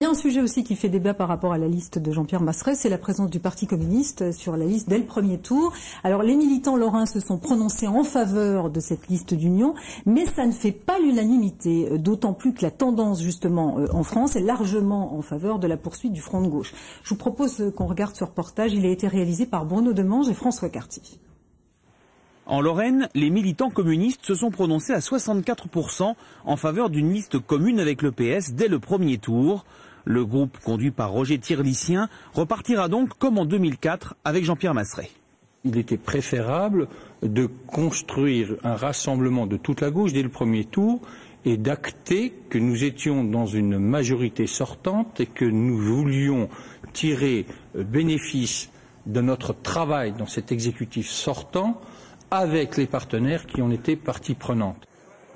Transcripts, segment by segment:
a un sujet aussi qui fait débat par rapport à la liste de Jean-Pierre Masseret, c'est la présence du Parti communiste sur la liste dès le premier tour. Alors les militants lorrains se sont prononcés en faveur de cette liste d'union, mais ça ne fait pas l'unanimité, d'autant plus que la tendance justement en France est largement en faveur de la poursuite du Front de gauche. Je vous propose qu'on regarde ce reportage, il a été réalisé par Bruno Demange et François Cartier. En Lorraine, les militants communistes se sont prononcés à 64% en faveur d'une liste commune avec le PS dès le premier tour. Le groupe conduit par Roger Tirlicien repartira donc comme en 2004 avec Jean-Pierre Masseret. Il était préférable de construire un rassemblement de toute la gauche dès le premier tour et d'acter que nous étions dans une majorité sortante et que nous voulions tirer bénéfice de notre travail dans cet exécutif sortant avec les partenaires qui en étaient partie prenante.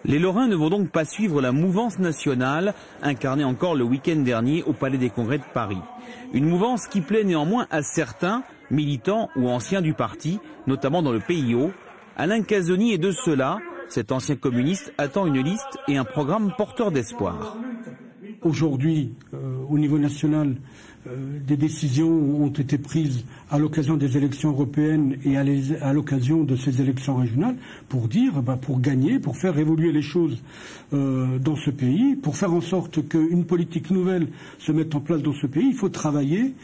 Les Lorrains ne vont donc pas suivre la mouvance nationale, incarnée encore le week-end dernier au Palais des Congrès de Paris. Une mouvance qui plaît néanmoins à certains, militants ou anciens du parti, notamment dans le PIO. Alain Casoni est de ceux-là. Cet ancien communiste attend une liste et un programme porteur d'espoir. Aujourd'hui, au niveau national, des décisions ont été prises à l'occasion des élections européennes et à l'occasion de ces élections régionales pour dire, pour gagner, pour faire évoluer les choses dans ce pays, pour faire en sorte qu'une politique nouvelle se mette en place dans ce pays, il faut travailler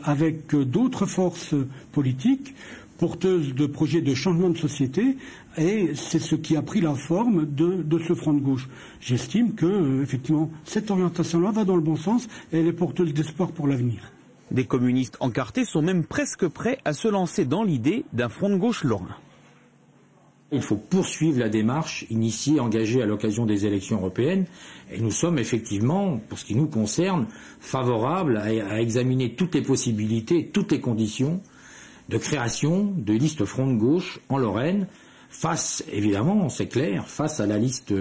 avec d'autres forces politiques porteuse de projets de changement de société, et c'est ce qui a pris la forme de ce front de gauche. J'estime que, effectivement, cette orientation-là va dans le bon sens et elle est porteuse d'espoir pour l'avenir. Des communistes encartés sont même presque prêts à se lancer dans l'idée d'un front de gauche lorrain. Il faut poursuivre la démarche initiée, engagée à l'occasion des élections européennes, et nous sommes effectivement, pour ce qui nous concerne, favorables à examiner toutes les possibilités, toutes les conditions de création de listes front de gauche en Lorraine, face, évidemment, c'est clair, face à la liste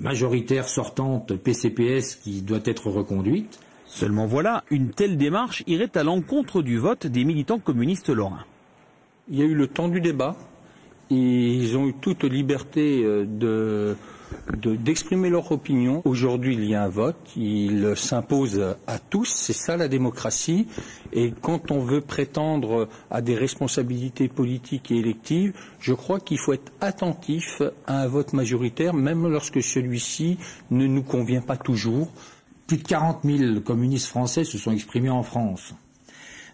majoritaire sortante PCPS qui doit être reconduite. Seulement voilà, une telle démarche irait à l'encontre du vote des militants communistes lorrains. Il y a eu le temps du débat, et ils ont eu toute liberté d'exprimer leur opinion. Aujourd'hui, il y a un vote, il s'impose à tous, c'est ça la démocratie. Et quand on veut prétendre à des responsabilités politiques et électives, je crois qu'il faut être attentif à un vote majoritaire, même lorsque celui-ci ne nous convient pas toujours. Plus de 40 000 communistes français se sont exprimés en France.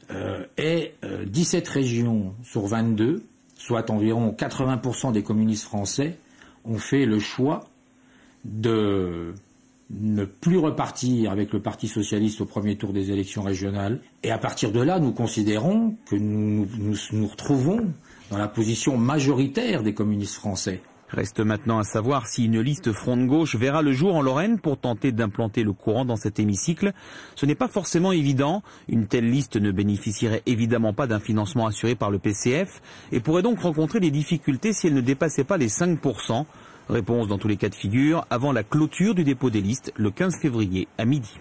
17 régions sur 22, soit environ 80% des communistes français, ont fait le choix de ne plus repartir avec le Parti socialiste au premier tour des élections régionales. Et à partir de là, nous considérons que nous nous retrouvons dans la position majoritaire des communistes français. Reste maintenant à savoir si une liste front de gauche verra le jour en Lorraine pour tenter d'implanter le courant dans cet hémicycle. Ce n'est pas forcément évident. Une telle liste ne bénéficierait évidemment pas d'un financement assuré par le PCF et pourrait donc rencontrer des difficultés si elle ne dépassait pas les 5%. Réponse dans tous les cas de figure avant la clôture du dépôt des listes le 15 février à midi.